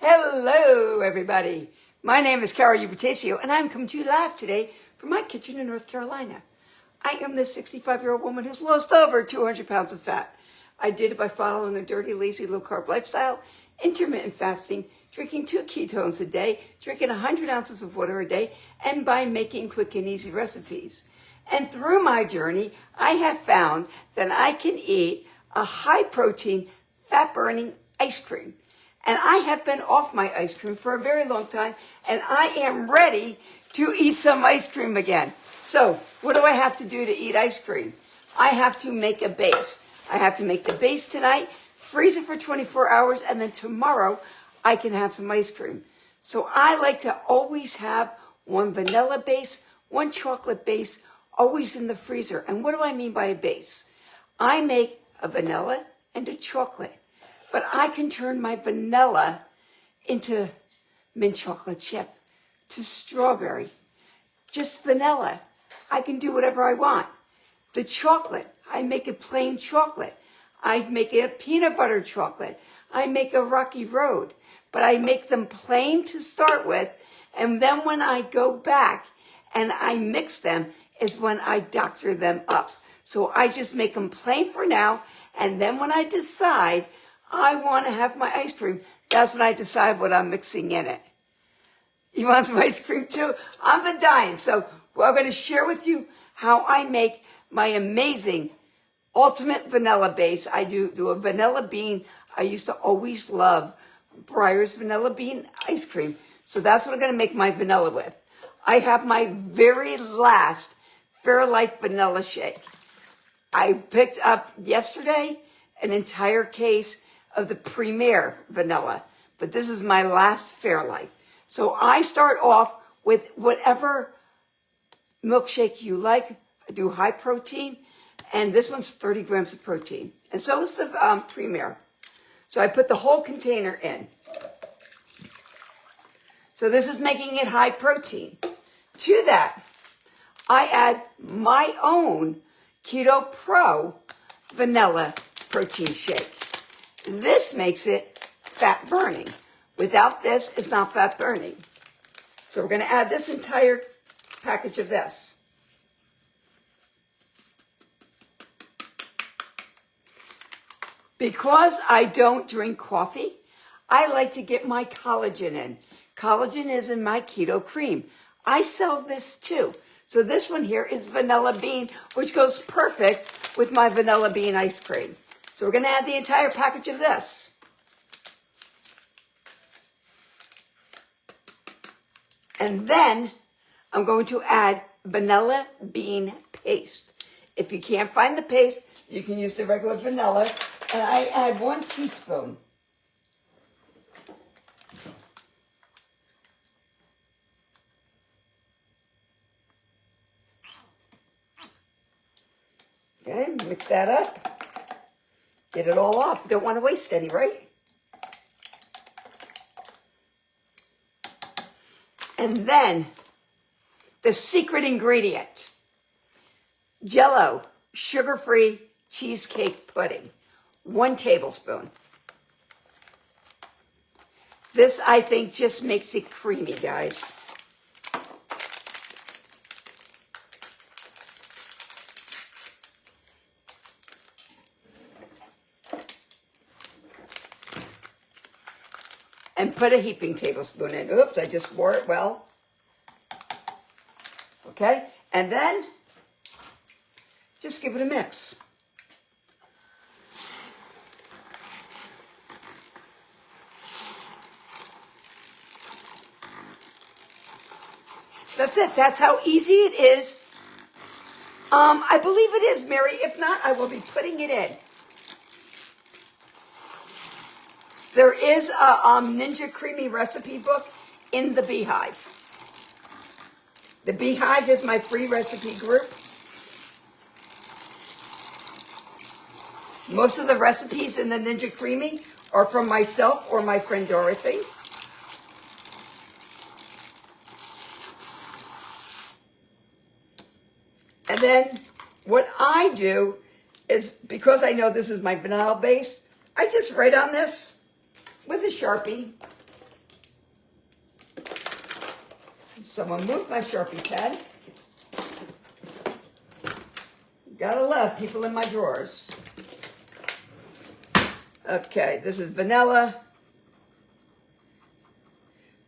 Hello, everybody. My name is Carol Ubertasio, and I'm coming to you live today from my kitchen in North Carolina. I am this 65-year-old woman who's lost over 200 pounds of fat. I did it by following a dirty, lazy, low-carb lifestyle, intermittent fasting, drinking 2 ketones a day, drinking 100 ounces of water a day, and by making quick and easy recipes. And through my journey, I have found that I can eat a high-protein, fat-burning ice cream. And I have been off my ice cream for a very long time, and I am ready to eat some ice cream again. So what do I have to do to eat ice cream? I have to make a base. I have to make the base tonight, freeze it for 24 hours, and then tomorrow I can have some ice cream. So I like to always have one vanilla base, one chocolate base, always in the freezer. And what do I mean by a base? I make a vanilla and a chocolate. But I can turn my vanilla into mint chocolate chip, to strawberry, just vanilla. I can do whatever I want. The chocolate, I make it plain chocolate. I make it a peanut butter chocolate. I make a Rocky Road. But I make them plain to start with. And then when I go back and I mix them is when I doctor them up. So I just make them plain for now. And then when I decide I want to have my ice cream, that's when I decide what I'm mixing in it. You want some ice cream too? I've been dying. So I'm going to share with you how I make my amazing ultimate vanilla base. I do a vanilla bean. I used to always love Breyer's vanilla bean ice cream. So that's what I'm going to make my vanilla with. I have my very last Fairlife vanilla shake. I picked up yesterday an entire case of the Premier vanilla, but this is my last Fairlife. So I start off with whatever milkshake you like. I do high protein, and this one's 30 grams of protein, and so is the Premier. So I put the whole container in. So this is making it high protein. To that, I add my own Keto Pro vanilla protein shake. This makes it fat burning. Without this, it's not fat burning. So we're going to add this entire package of this. Because I don't drink coffee, I like to get my collagen in. Collagen is in my keto cream. I sell this too. So this one here is vanilla bean, which goes perfect with my vanilla bean ice cream. So we're going to add the entire package of this. And then I'm going to add vanilla bean paste. If you can't find the paste, you can use the regular vanilla. And I add 1 teaspoon. Okay, mix that up. Get it all off. Don't want to waste any, right? And then the secret ingredient, Jell-O sugar-free cheesecake pudding, 1 tablespoon. This, I think, just makes it creamy, guys. And put a heaping tablespoon in. Oops, I just wore it well. Okay, and then just give it a mix. That's it. That's how easy it is. I believe it is, Mary. If not, I will be putting it in. There is a Ninja Creamy recipe book in the Beehive. The Beehive is my free recipe group. Most of the recipes in the Ninja Creamy are from myself or my friend Dorothy. And then what I do is, because I know this is my vanilla base, I just write on this with a Sharpie. Someone moved my Sharpie pen. Gotta love people in my drawers. Okay, this is vanilla.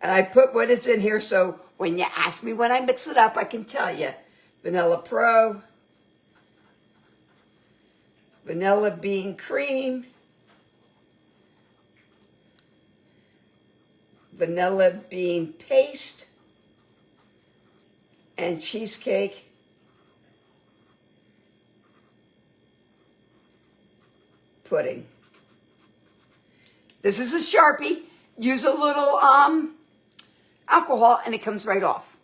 And I put what is in here so when you ask me when I mix it up, I can tell you. Vanilla Pro, vanilla bean cream, vanilla bean paste, and cheesecake pudding. This is a Sharpie. Use a little alcohol and it comes right off.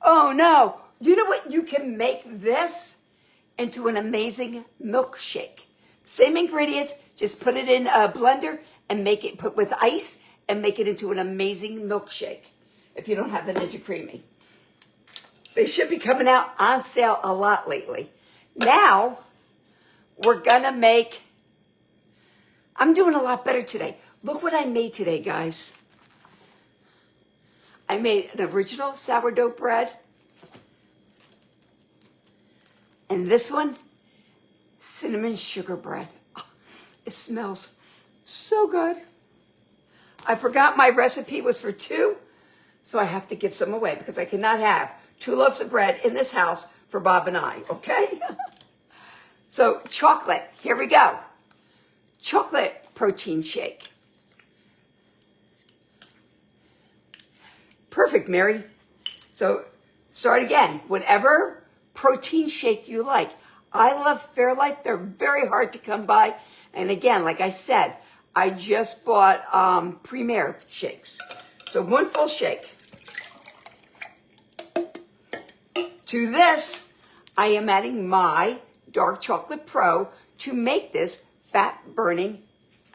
Oh no, you know what? You can make this into an amazing milkshake. Same ingredients, just put it in a blender and make it, put with ice and make it into an amazing milkshake if you don't have the Ninja Creami. They should be coming out on sale a lot lately. Now, we're gonna make, I'm doing a lot better today. Look what I made today, guys. I made an original sourdough bread. And this one, cinnamon sugar bread. Oh, it smells so good. I forgot my recipe was for 2, so I have to give some away because I cannot have 2 loaves of bread in this house for Bob and I, okay? So chocolate, here we go. Chocolate protein shake. Perfect, Mary. So start again. Whatever protein shake you like. I love Fairlife. They're very hard to come by. And again, like I said, I just bought Premier shakes. So 1 full shake. To this, I am adding my Dark Chocolate Pro to make this fat-burning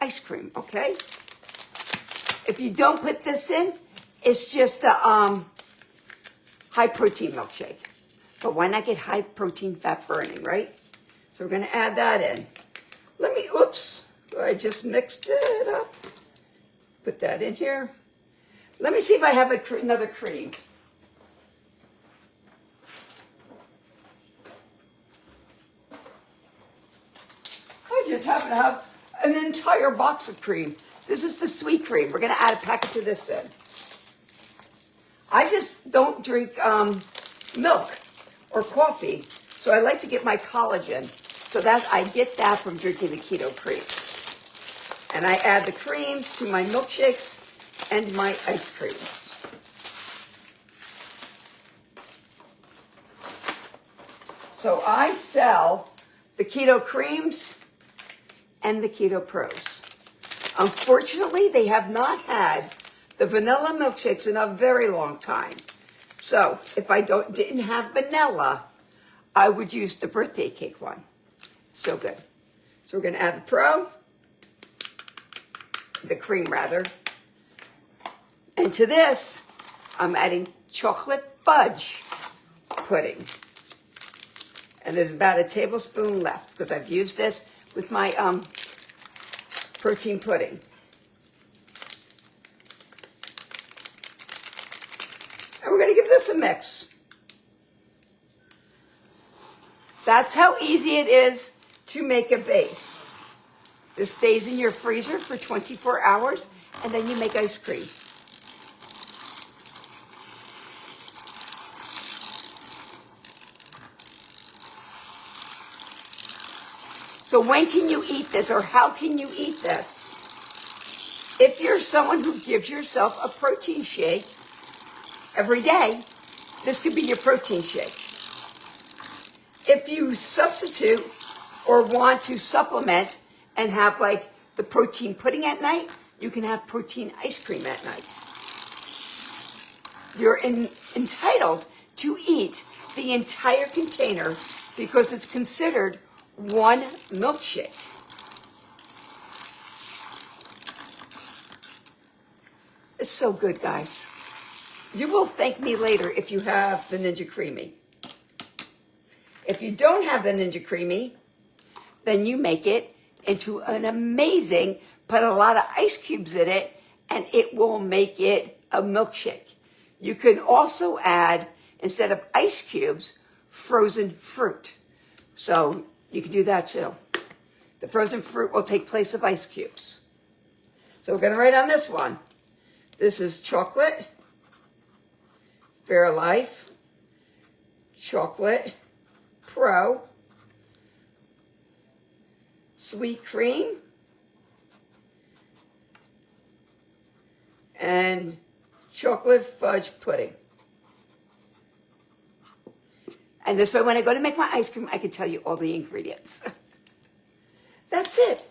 ice cream, okay? If you don't put this in, it's just a high-protein milkshake. But why not get high-protein fat-burning, right? So we're going to add that in. Oops, I just mixed it up. Put that in here. Let me see if I have another cream. I just happen to have an entire box of cream. This is the sweet cream. We're going to add a package of this in. I just don't drink milk or coffee, so I like to get my collagen. So that I get that from drinking the keto creams. And I add the creams to my milkshakes and my ice creams. So I sell the keto creams and the keto pros. Unfortunately, they have not had the vanilla milkshakes in a very long time. So if I didn't have vanilla, I would use the birthday cake one. So good. So we're going to add the pro, the cream rather. And to this, I'm adding chocolate fudge pudding. And there's about a tablespoon left because I've used this with my protein pudding. And we're going to give this a mix. That's how easy it is to make a base. This stays in your freezer for 24 hours, and then you make ice cream. So when can you eat this, or how can you eat this? If you're someone who gives yourself a protein shake every day, this could be your protein shake. If you substitute or want to supplement and have like the protein pudding at night, you can have protein ice cream at night. You're entitled to eat the entire container because it's considered one milkshake. It's so good, guys. You will thank me later if you have the Ninja Creami. If you don't have the Ninja Creami, then you make it into an amazing, put a lot of ice cubes in it, and it will make it a milkshake. You can also add, instead of ice cubes, frozen fruit. So you can do that too. The frozen fruit will take place of ice cubes. So we're going to write on this one. This is chocolate, Fairlife, chocolate, Pro, sweet cream, and chocolate fudge pudding. And this way, when I go to make my ice cream, I can tell you all the ingredients. That's it.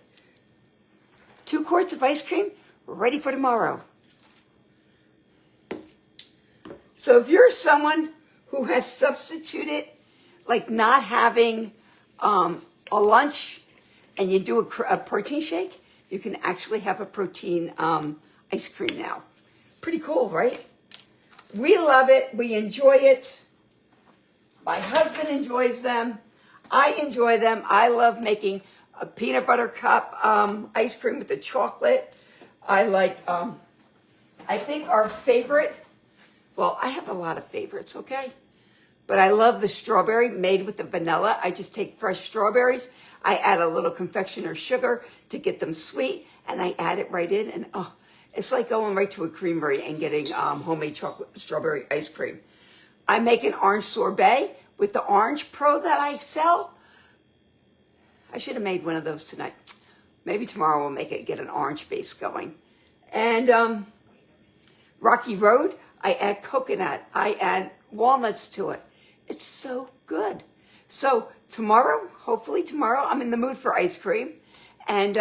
2 quarts of ice cream ready for tomorrow. So if you're someone who has substituted, like not having a lunch, and you do a protein shake, you can actually have a protein ice cream now. Pretty cool, right? We love it. We enjoy it. My husband enjoys them. I enjoy them. I love making a peanut butter cup ice cream with the chocolate. I like, I think our favorite, well, I have a lot of favorites, okay? But I love the strawberry made with the vanilla. I just take fresh strawberries. I add a little confectioner's sugar to get them sweet, and I add it right in, and oh, it's like going right to a creamery and getting homemade chocolate strawberry ice cream. I make an orange sorbet with the Orange Pro that I sell. I should have made one of those tonight. Maybe tomorrow we'll make it, get an orange base going. And Rocky Road, I add coconut. I add walnuts to it. It's so good. So tomorrow, hopefully tomorrow, I'm in the mood for ice cream. And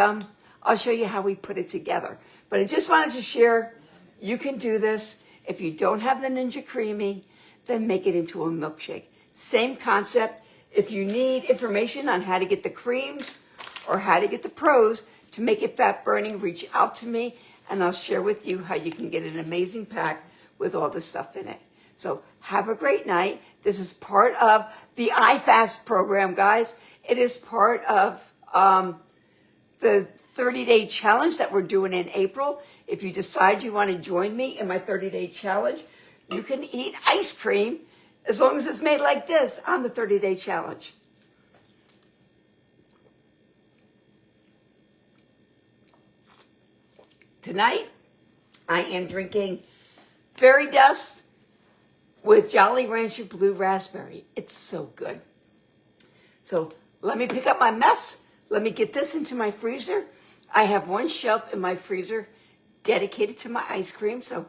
I'll show you how we put it together. But I just wanted to share, you can do this. If you don't have the Ninja Creamy, then make it into a milkshake. Same concept. If you need information on how to get the creams or how to get the pros to make it fat burning, reach out to me and I'll share with you how you can get an amazing pack with all the stuff in it. So have a great night. This is part of the iFast program, guys. It is part of the 30-day challenge that we're doing in April. If you decide you want to join me in my 30-day challenge, you can eat ice cream as long as it's made like this on the 30-day challenge. Tonight, I am drinking Fairy Dust with Jolly Rancher Blue Raspberry. It's so good. So let me pick up my mess. Let me get this into my freezer. I have one shelf in my freezer dedicated to my ice cream. So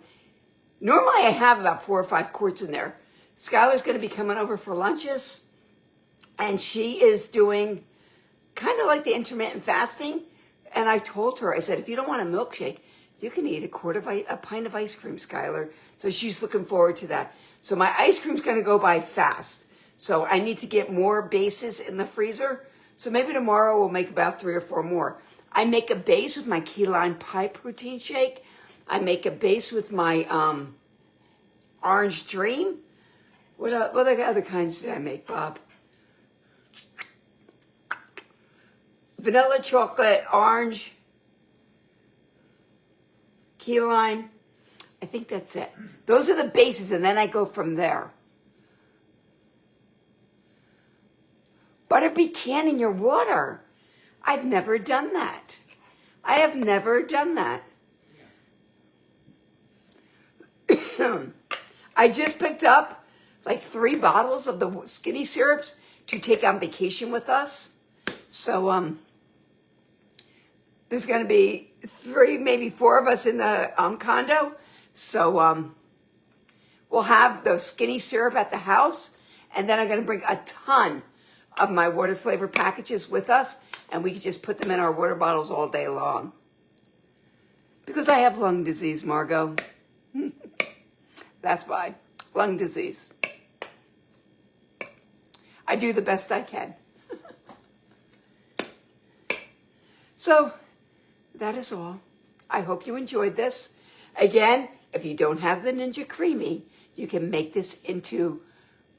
normally I have about 4 or 5 quarts in there. Skylar's going to be coming over for lunches. And she is doing kind of like the intermittent fasting. And I told her, I said, if you don't want a milkshake, you can eat a pint of ice cream, Skylar. So she's looking forward to that. So my ice cream's going to go by fast. So I need to get more bases in the freezer. So maybe tomorrow we'll make about 3 or 4 more. I make a base with my key lime pie protein shake. I make a base with my Orange Dream. What other kinds did I make, Bob? Vanilla, chocolate, orange, key lime. I think that's it. Those are the bases, and then I go from there. Butter pecan in your water. I've never done that. I have never done that. I just picked up like 3 bottles of the skinny syrups to take on vacation with us. So there's going to be 3, maybe 4 of us in the condo. So we'll have the skinny syrup at the house. And then I'm going to bring a ton of my water flavor packages with us. And we can just put them in our water bottles all day long. Because I have lung disease, Margot. That's why. Lung disease. I do the best I can. So, that is all. I hope you enjoyed this. Again, if you don't have the Ninja Creamy, you can make this into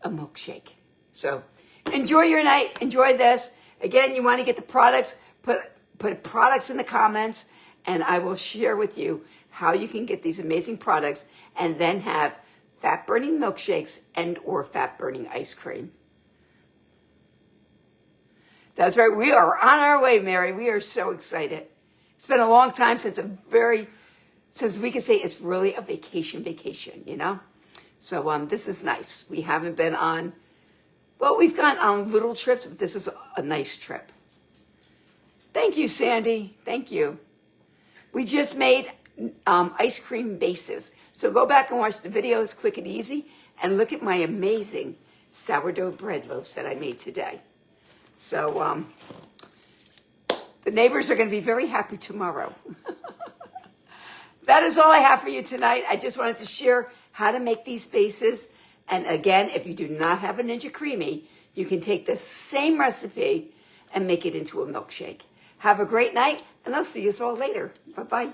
a milkshake. So, enjoy your night. Enjoy this. Again, you want to get the products, put products in the comments, and I will share with you how you can get these amazing products and then have fat-burning milkshakes and or fat-burning ice cream. That's right. We are on our way, Mary. We are so excited. It's been a long time since we can say it's really a vacation, you know? So this is nice. We haven't been on, well, we've gone on little trips, but this is a nice trip. Thank you, Sandy. Thank you. We just made ice cream bases. So go back and watch the videos, quick and easy, and look at my amazing sourdough bread loaves that I made today. So the neighbors are going to be very happy tomorrow. That is all I have for you tonight. I just wanted to share how to make these bases. And again, if you do not have a Ninja Creami, you can take the same recipe and make it into a milkshake. Have a great night, and I'll see you all later. Bye-bye.